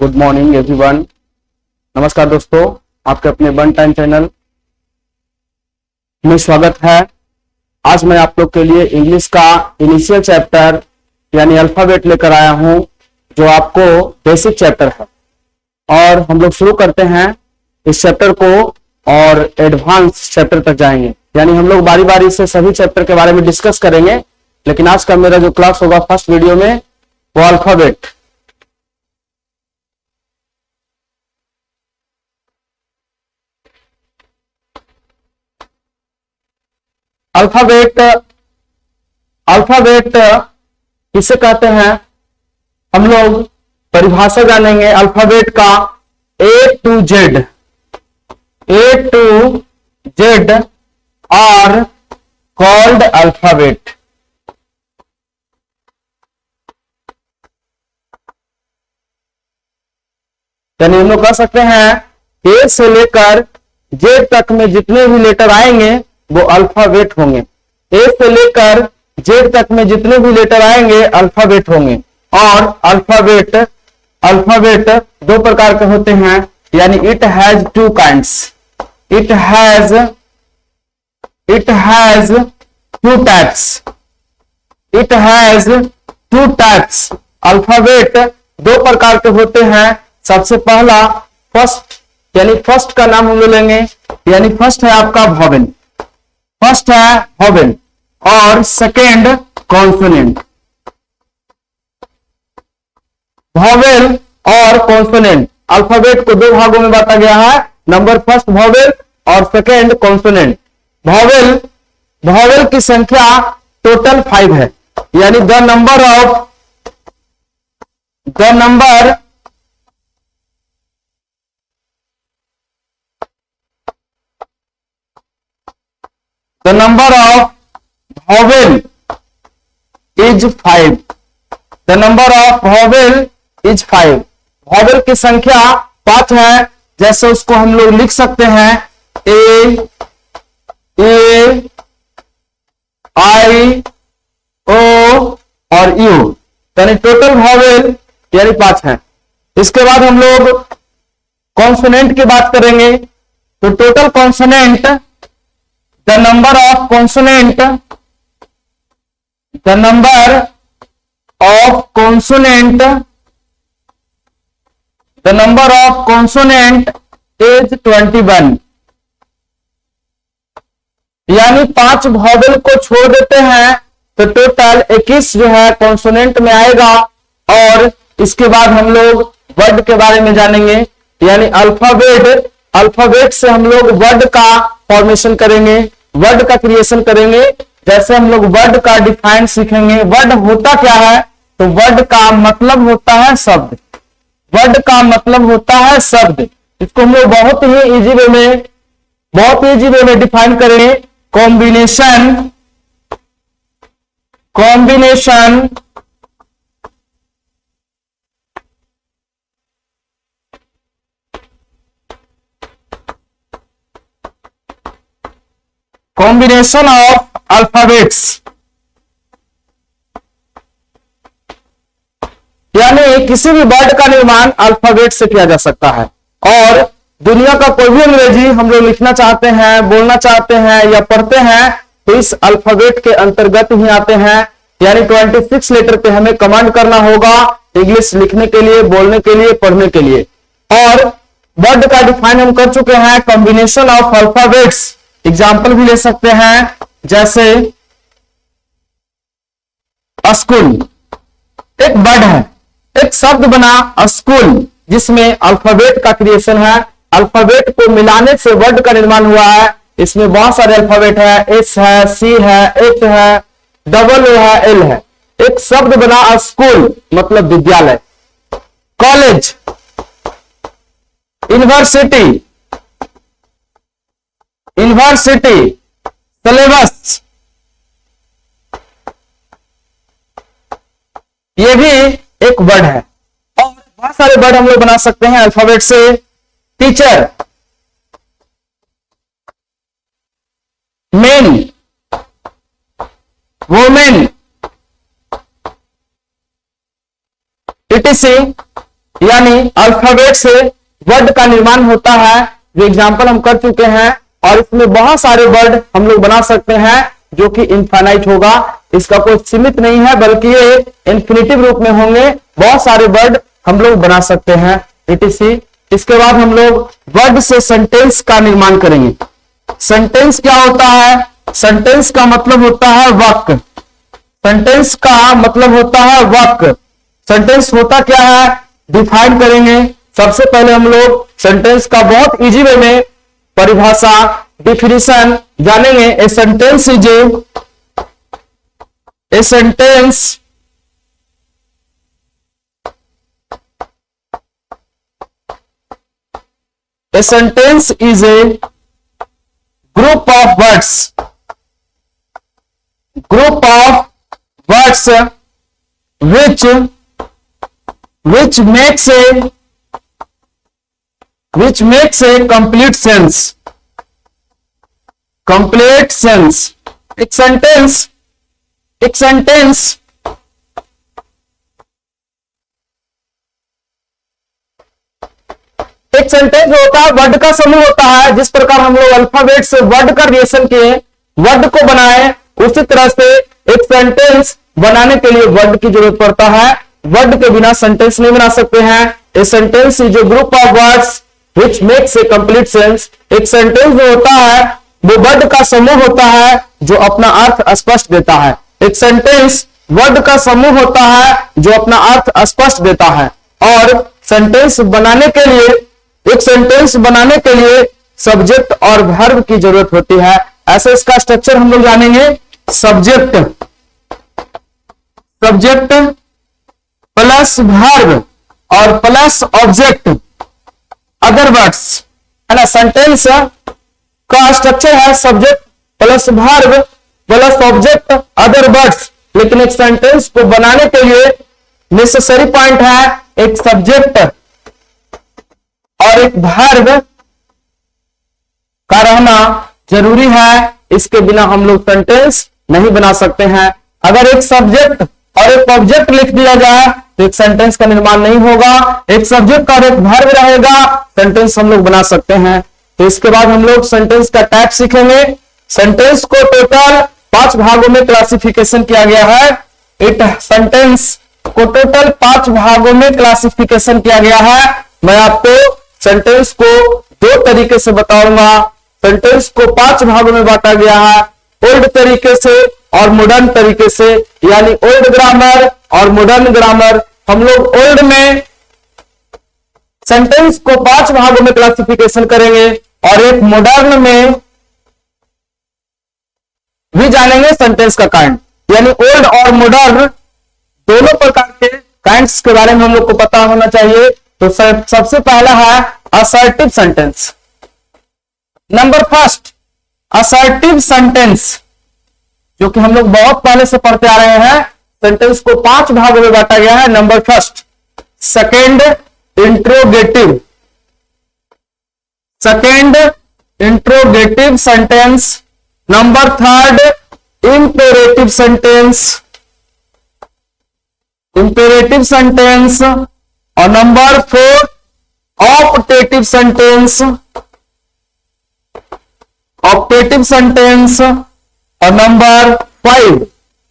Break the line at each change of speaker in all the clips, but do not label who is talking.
Good morning everyone. नमस्कार दोस्तों, आपके अपने वन टाइम चैनल में स्वागत है। आज मैं आप लोग के लिए इंग्लिश का इनिशियल चैप्टर यानी अल्फाबेट लेकर आया हूं, जो आपको बेसिक चैप्टर है। और हम लोग शुरू करते हैं इस चैप्टर को और एडवांस चैप्टर तक जाएंगे, यानी हम लोग बारी बारी से सभी चैप्टर के बारे में डिस्कस करेंगे। लेकिन आज का मेरा जो क्लास होगा फर्स्ट वीडियो में वो अल्फाबेट। अल्फाबेट किसे कहते हैं, हम लोग परिभाषा जानेंगे अल्फाबेट का। A to Z are called alphabet। यानी हम लोग कह सकते हैं A से लेकर Z तक में जितने भी लेटर आएंगे वो अल्फाबेट होंगे। ए से लेकर जेड तक में जितने भी लेटर आएंगे अल्फाबेट होंगे। और अल्फाबेट दो प्रकार के होते हैं, यानी it has two kinds. It has two types. Alphabet दो प्रकार के होते हैं। सबसे पहला फर्स्ट, यानी फर्स्ट का नाम हम लोग लेंगे, यानी फर्स्ट है आपका वॉवेल। और सेकेंड कॉन्सोनेंट। वॉवेल और कॉन्सोनेंट अल्फाबेट को दो भागों में बांटा गया है, नंबर फर्स्ट वॉवेल और सेकेंड कॉन्सोनेंट। वॉवेल की संख्या टोटल 5 है, यानी the number of vowel is 5। The number of vowel is 5। vowel की संख्या 5 है। जैसे उसको हम लोग लिख सकते हैं A, I, O और U, यानी टोटल वॉवेल यानी 5 है। इसके बाद हम लोग कॉन्सोनेंट की बात करेंगे, तो total consonant, the number of consonant is 21। यानी 5 वॉवेल को छोड़ देते हैं तो टोटल 21 जो है कॉन्सोनेंट में आएगा। और इसके बाद हम लोग वर्ड के बारे में जानेंगे, यानी अल्फाबेट से हम लोग वर्ड का फॉर्मेशन करेंगे, वर्ड का क्रिएशन करेंगे। जैसे हम लोग वर्ड का डिफाइन सीखेंगे। वर्ड होता क्या है, तो वर्ड का मतलब होता है शब्द। इसको हम लोग बहुत ही इजी वे में डिफाइन करेंगे। कॉम्बिनेशन ऑफ अल्फाबेट्स, यानी किसी भी वर्ड का निर्माण अल्फाबेट से किया जा सकता है। और दुनिया का कोई भी अंग्रेजी हम लोग लिखना चाहते हैं, बोलना चाहते हैं या पढ़ते हैं तो इस अल्फाबेट के अंतर्गत ही आते हैं। यानी 26 लेटर पे हमें कमांड करना होगा इंग्लिश लिखने के लिए, बोलने के लिए, पढ़ने के लिए। और वर्ड का डिफाइन हम कर चुके हैं, कॉम्बिनेशन ऑफ अल्फाबेट्स। एग्जाम्पल भी ले सकते हैं, जैसे स्कूल एक वर्ड है, एक शब्द बना स्कूल, जिसमें अल्फाबेट का क्रिएशन है। अल्फाबेट को मिलाने से वर्ड का निर्माण हुआ है। इसमें बहुत सारे अल्फाबेट है, एस है, सी है, एच है, डबल ओ है, एल है। एक शब्द बना स्कूल मतलब विद्यालय। कॉलेज, यूनिवर्सिटी, सिलेबस, ये भी एक वर्ड है। और बहुत सारे वर्ड हम लोग बना सकते हैं अल्फाबेट से। Teacher, main, women, etc। यानी अल्फाबेट से वर्ड का निर्माण होता है, जो एग्जाम्पल हम कर चुके हैं। और इसमें बहुत सारे वर्ड हम लोग बना सकते हैं जो कि इनफाइनाइट होगा, इसका कोई सीमित नहीं है, बल्कि ये इन्फिनिटिव रूप में होंगे। बहुत सारे वर्ड हम लोग बना सकते हैं etc। इसके बाद हम लोग वर्ड से सेंटेंस का निर्माण करेंगे। सेंटेंस क्या होता है? सेंटेंस का मतलब होता है वाक्य। सेंटेंस का मतलब होता है वाक्य। सेंटेंस होता क्या है, डिफाइन करेंगे। सबसे पहले हम लोग सेंटेंस का बहुत इजी वे में परिभाषा, डिफिनीशन जानेंगे। A sentence is a sentence A sentence is a group of words which makes a complete sense। एक सेंटेंस होता है, वर्ड का समूह होता है। जिस प्रकार हम लोग अल्फाबेट से वर्ड का रिलेशन किए, वर्ड को बनाए, उसी तरह से एक सेंटेंस बनाने के लिए वर्ड की जरूरत पड़ता है। वर्ड के बिना सेंटेंस नहीं बना सकते हैं। A sentence is a group of words which makes a complete sense. एक सेंटेंस जो होता है वो वर्ड का समूह होता है जो अपना अर्थ स्पष्ट देता है। एक सेंटेंस वर्ड का समूह होता है जो अपना अर्थ स्पष्ट देता है। और सेंटेंस बनाने के लिए, एक सेंटेंस बनाने के लिए सब्जेक्ट और वर्ब की जरूरत होती है। ऐसे इसका स्ट्रक्चर हम लोग जानेंगे। सब्जेक्ट प्लस वर्ब और प्लस ऑब्जेक्ट अदर वर्ड्स, है ना। सेंटेंस का स्ट्रक्चर है subject plus verb plus object other words. लेकिन एक सेंटेंस को बनाने के लिए नेसेसरी पॉइंट है एक सब्जेक्ट और एक वर्ब का रहना जरूरी है। इसके बिना हम लोग सेंटेंस नहीं बना सकते हैं। अगर एक सब्जेक्ट और एक ऑब्जेक्ट लिख दिया जाए तो एक सेंटेंस का निर्माण नहीं होगा। एक सब्जेक्ट और एक वर्ब रहेगा, सेंटेंस हम लोग बना सकते हैं। तो इसके बाद हम लोग सेंटेंस का टाइप सीखेंगे। सेंटेंस को टोटल 5 भागों में क्लासिफिकेशन किया गया है। सेंटेंस को टोटल 5 भागों में क्लासिफिकेशन किया गया है। मैं आपको सेंटेंस को 2 तरीके से बताऊंगा। सेंटेंस को 5 भागों में बांटा गया है, ओल्ड तरीके से और मॉडर्न तरीके से, यानी ओल्ड ग्रामर और मॉडर्न ग्रामर। हम लोग ओल्ड में सेंटेंस को 5 भागों में क्लासिफिकेशन करेंगे और एक मॉडर्न में भी जानेंगे सेंटेंस का काइंड। यानी ओल्ड और मॉडर्न दोनों प्रकार के काइंड्स के बारे में हम लोग को पता होना चाहिए। तो सबसे पहला है assertive sentence. Number first assertive sentence, जो कि हम लोग बहुत पहले से पढ़ते आ रहे हैं। सेंटेंस को 5 भागों में बांटा गया है। Number first second interrogative sentence. Number third imperative sentence और नंबर 4 ऑप्टेटिव सेंटेंस और number 5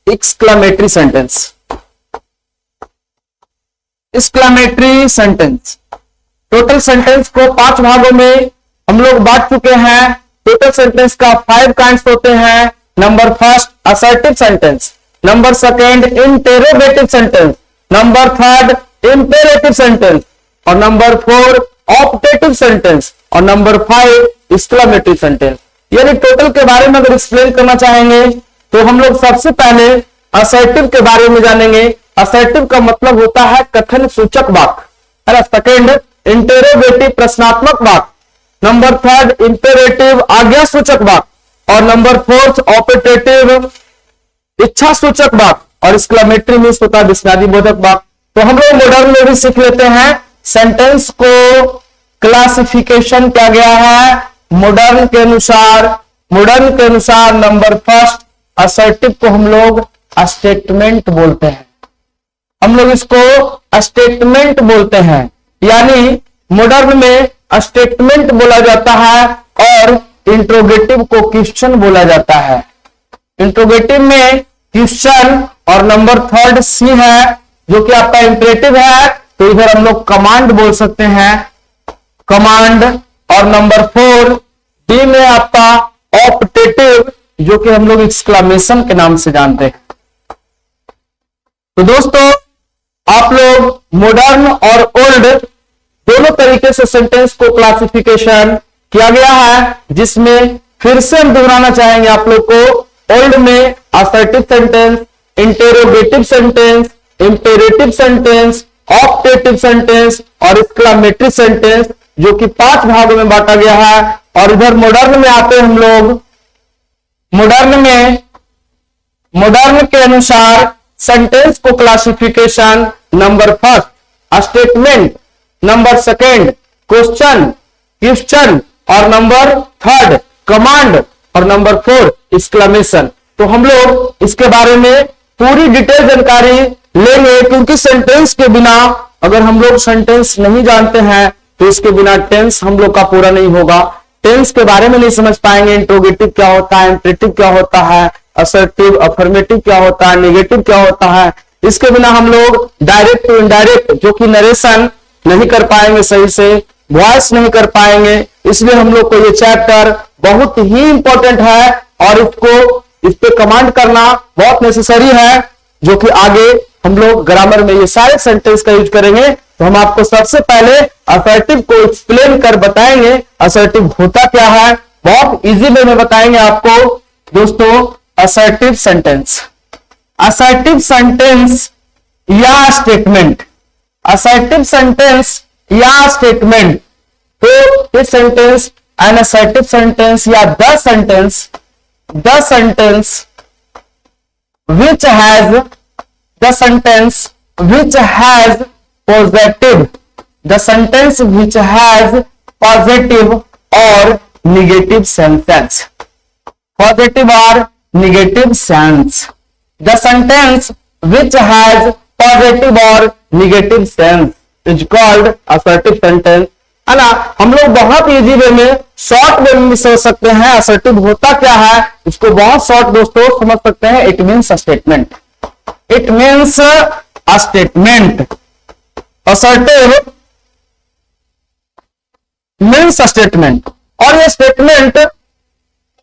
exclamatory sentence. Total sentence को 5 भागों में हम लोग बांट चुके हैं। टोटल सेंटेंस का 5 काइंड्स होते हैं। Number first assertive sentence, number second interrogative sentence, number third imperative sentence और नंबर 4 ऑप्टेटिव सेंटेंस और नंबर 5 एक्सक्लेमेटरी सेंटेंस। यानी टोटल के बारे में अगर एक्सप्लेन करना चाहेंगे तो हम लोग सबसे पहले असर्टिव के बारे में जानेंगे। असर्टिव का मतलब होता है कथन सूचक वाक्य, है ना। सेकेंड इंटेरोगेटिव प्रश्नात्मक वाक्य, नंबर थर्ड इंपेरेटिव आज्ञा सूचक वाक्य और नंबर 4 ऑप्टेटिव इच्छा सूचक वाक्य और एक्सक्लेमेटरी मींस होता है विस्मयादि बोधक वाक्य। तो हम लोग मॉडर्न में भी सीख लेते हैं। सेंटेंस को क्लासिफिकेशन किया गया है मॉडर्न के अनुसार नंबर फर्स्ट असर्टिव को हम लोग स्टेटमेंट बोलते हैं। हम लोग इसको स्टेटमेंट बोलते हैं। यानी मॉडर्न में स्टेटमेंट बोला जाता है और इंट्रोगेटिव को क्वेश्चन बोला जाता है। इंट्रोगेटिव में क्वेश्चन और नंबर थर्ड सी है जो कि आपका इंपरेटिव है, तो इधर हम लोग कमांड बोल सकते हैं, कमांड। और नंबर फोर डी में आपका ऑप्टेटिव जो कि हम लोग एक्सक्लेमेशन के नाम से जानते हैं। तो दोस्तों आप लोग मॉडर्न और ओल्ड दोनों तरीके से सेंटेंस को क्लासिफिकेशन किया गया है, जिसमें फिर से हम दोहराना चाहेंगे आप लोग को। ओल्ड में assertive sentence, interrogative sentence, imperative sentence, optative sentence और एक्सक्लेमेटरी सेंटेंस, जो कि 5 भागों में बांटा गया है। और इधर मॉडर्न में आते हैं हम लोग। मॉडर्न के अनुसार सेंटेंस को classification number first statement, number second question और नंबर थर्ड कमांड और नंबर 4 एक्सक्लेमेशन। तो हम लोग इसके बारे में पूरी डिटेल जानकारी लेंगे, क्योंकि सेंटेंस के बिना अगर हम लोग सेंटेंस नहीं जानते हैं तो इसके बिना टेंस हम लोग का पूरा नहीं होगा। टेंस के बारे में नहीं समझ पाएंगे, इंट्रोगेटिव क्या होता है, इंपरेटिव क्या होता है, असर्टिव अफर्मेटिव क्या होता है, नेगेटिव क्या होता है। इसके बिना हम लोग डायरेक्ट टू इनडायरेक्ट जो कि नरेशन नहीं कर पाएंगे, सही से वॉइस नहीं कर पाएंगे। इसलिए हम लोग को ये चैप्टर बहुत ही इंपॉर्टेंट है और इस पे कमांड करना बहुत नेसेसरी है, जो कि आगे हम लोग ग्रामर में ये सारे सेंटेंस का यूज करेंगे। तो हम आपको सबसे पहले असर्टिव को एक्सप्लेन कर बताएंगे असर्टिव होता क्या है, बहुत इजी वे में बताएंगे आपको दोस्तों। असर्टिव सेंटेंस या स्टेटमेंट, असर्टिव सेंटेंस या स्टेटमेंट। तो this sentence an assertive sentence या the sentence which has positive or negative sense, positive or negative sense। The sentence which has positive or negative sense is called assertive sentence, है ना। हम लोग बहुत easy way में short way में भी समझ सकते हैं असर्टिव होता क्या है, इसको बहुत शॉर्ट दोस्तों समझ सकते हैं। It means statement, it means statement. Assertive means statement. और ये स्टेटमेंट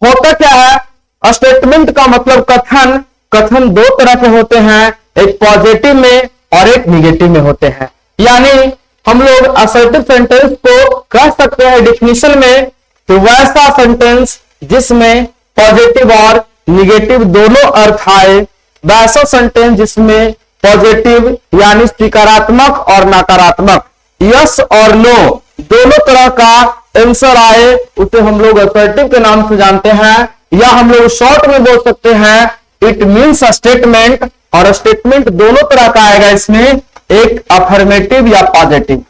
होता क्या है, स्टेटमेंट का मतलब कथन। कथन 2 तरह के होते हैं, एक पॉजिटिव में और एक निगेटिव में होते हैं। यानी हम लोग असर्टिव सेंटेंस को कह सकते हैं डेफिनेशन में तो वैसा सेंटेंस जिसमें पॉजिटिव और निगेटिव दोनों अर्थ आए, वैसा सेंटेंस जिसमें पॉजिटिव यानी सकारात्मक और नकारात्मक, यस और नो दोनों तरह का आंसर आए, उसे हम लोग असर्टिव के नाम से जानते हैं। या हम लोग शॉर्ट में बोल सकते हैं इट मीन्स स्टेटमेंट। और स्टेटमेंट दोनों तरह का आएगा इसमें, एक अफर्मेटिव या पॉजिटिव।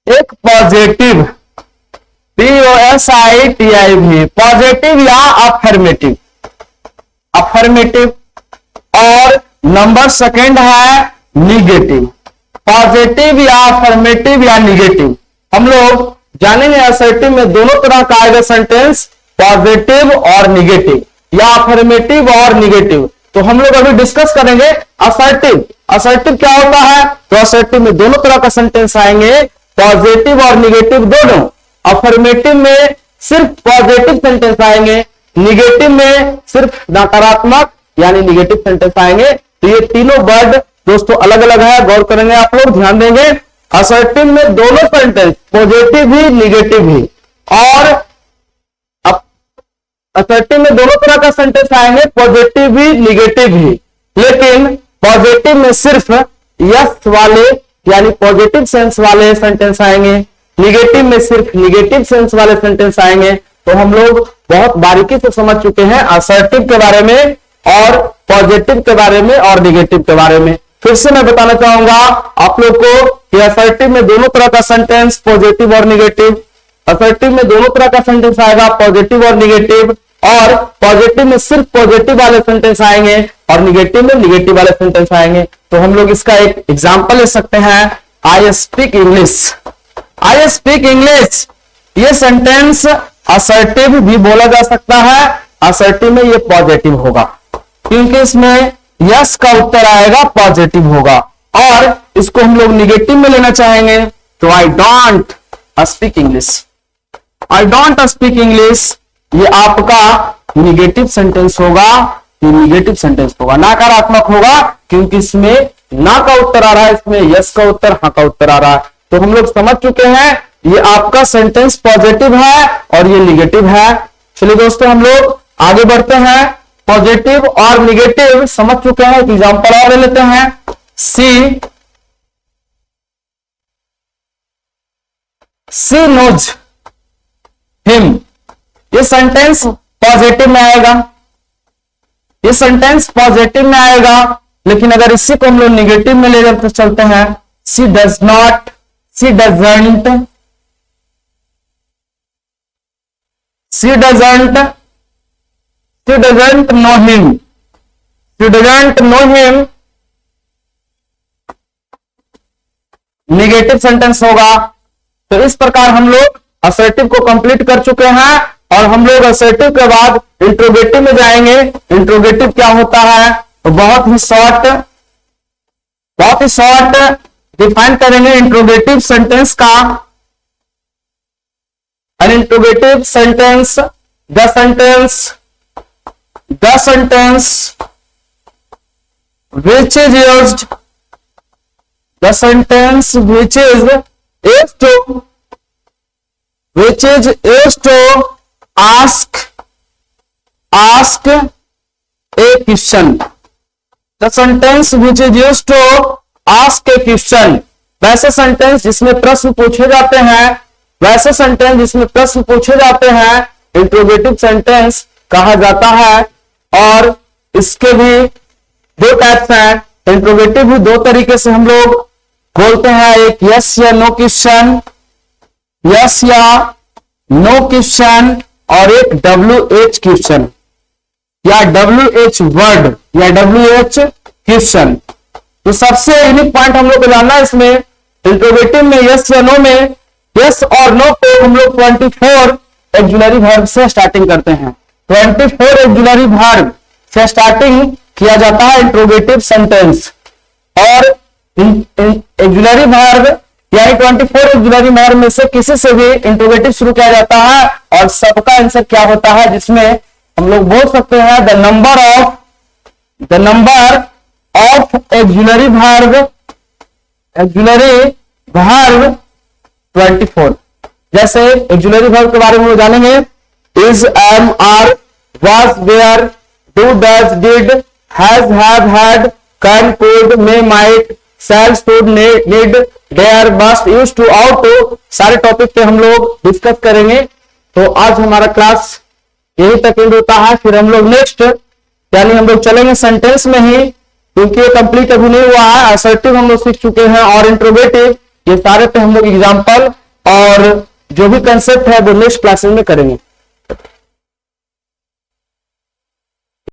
एक पॉजिटिव POSITIV पॉजिटिव या अफर्मेटिव, अफर्मेटिव। और नंबर सेकंड है निगेटिव, पॉजिटिव या अफर्मेटिव या निगेटिव। हम लोग जानेंगे असर्टिव में दोनों तरह का आएगा सेंटेंस, पॉजिटिव और निगेटिव या अफर्मेटिव और निगेटिव। तो हम लोग अभी डिस्कस करेंगे असर्टिव। असर्टिव क्या होता है, तो असर्टिव में दोनों तरह का सेंटेंस आएंगे, पॉजिटिव और निगेटिव दोनों। अफर्मेटिव में सिर्फ पॉजिटिव सेंटेंस आएंगे, निगेटिव में सिर्फ नकारात्मक यानी निगेटिव सेंटेंस आएंगे। तो ये तीनों वर्ड दोस्तों अलग अलग है, गौर करेंगे आप लोग, ध्यान देंगे। असर्टिव में दोनों सेंटेंस पॉजिटिव भी निगेटिव भी, और असर्टिव में दोनों तरह का सेंटेंस आएंगे, पॉजिटिव भी निगेटिव भी। लेकिन पॉजिटिव में सिर्फ यस वाले यानी पॉजिटिव सेंस वाले सेंटेंस आएंगे, निगेटिव में सिर्फ निगेटिव सेंस वाले सेंटेंस आएंगे। तो हम लोग बहुत बारीकी से समझ चुके हैं असर्टिव के बारे में और पॉजिटिव के बारे में और निगेटिव के बारे में। फिर से मैं बताना चाहूंगा आप लोग को कि असर्टिव में दोनों तरह का सेंटेंस पॉजिटिव और निगेटिव, असर्टिव में दोनों तरह का सेंटेंस आएगा पॉजिटिव और निगेटिव, और पॉजिटिव में सिर्फ पॉजिटिव वाले सेंटेंस आएंगे और निगेटिव में निगेटिव वाले सेंटेंस आएंगे। तो हम लोग इसका एक एग्जांपल ले सकते हैं। I speak English. I speak English, ये सेंटेंस असर्टिव भी बोला जा सकता है। असर्टिव में ये पॉजिटिव होगा, क्योंकि इसमें यस का उत्तर आएगा, पॉजिटिव होगा। और इसको हम लोग निगेटिव में लेना चाहेंगे तो I don't speak English. I don't speak English, ये आपका निगेटिव सेंटेंस होगा। ये निगेटिव सेंटेंस होगा, नकारात्मक होगा, क्योंकि इसमें ना का उत्तर आ रहा है, इसमें यस का उत्तर, हाँ का उत्तर आ रहा है। तो हम लोग समझ चुके हैं ये आपका सेंटेंस पॉजिटिव है और ये निगेटिव है। चलिए दोस्तों, हम लोग आगे बढ़ते हैं। पॉजिटिव और निगेटिव समझ चुके हैं, एक एग्जांपल और ले लेते हैं। सी नोज हिम, ये सेंटेंस पॉजिटिव में आएगा। ये सेंटेंस पॉजिटिव में आएगा, लेकिन अगर इसी को हम लोग निगेटिव में ले जाते चलते हैं, she does not, she doesn't, she doesn't, she doesn't know him, she doesn't know him, negative sentence होगा। तो इस प्रकार हम लोग असर्टिव को कंप्लीट कर चुके हैं और हम लोग असर्टिव के बाद इंट्रोगेटिव में जाएंगे। इंट्रोगेटिव क्या होता है तो बहुत ही शॉर्ट डिफाइन करेंगे इंट्रोगेटिव सेंटेंस का। An interrogative sentence, the sentence which is used, the sentence which is used to ask a question, the sentence which is used to ask a question, वैसे sentence जिसमें प्रश्न पूछे जाते हैं, वैसे sentence जिसमें प्रश्न पूछे जाते हैं इंट्रोगेटिव सेंटेंस कहा जाता है। और इसके भी दो टाइप्स हैं। इंट्रोगेटिव भी दो तरीके से हम लोग बोलते हैं, एक यस या नो क्वेश्चन, यस या नो क्वेश्चन, और एक WH क्वेश्चन या WH वर्ड या WH क्वेश्चन। तो सबसे यूनिक पॉइंट हम लोग को जानना है इसमें, इंट्रोगेटिव में यस या नो में यस और नो को हम लोग 24 ऑक्सिलरी वर्ब से स्टार्टिंग करते हैं। 24 ऑक्सिलरी वर्ब से स्टार्टिंग किया जाता है इंट्रोगेटिव सेंटेंस। और ऑक्सिलरी वर्ब यानी 24 ऑक्सिलरी वर्ब में से किसी से भी इंट्रोगेटिव शुरू किया जाता है और सबका आंसर क्या होता है, जिसमें हम लोग बोल सकते हैं the number of auxiliary verb 24। जैसे ऑक्सिलरी वर्ब के बारे में जानेंगे, is, am, are, was, were, do, does, did, has, have, had, can, could, may, might, shall, should, need, dare, must, used to, ought to, सारे topic पे हम लोग discuss करेंगे। तो आज हमारा क्लास यही तक एंड होता है। फिर हम लोग नेक्स्ट यानी हम लोग चलेंगे सेंटेंस में ही, क्योंकि ये कंप्लीट अभी नहीं हुआ है। असर्टिव हम लोग सीख चुके हैं और इंट्रोगेटिव, ये सारे पे हम लोग एग्जाम्पल और जो भी कंसेप्ट है वो नेक्स्ट क्लासेस में करेंगे।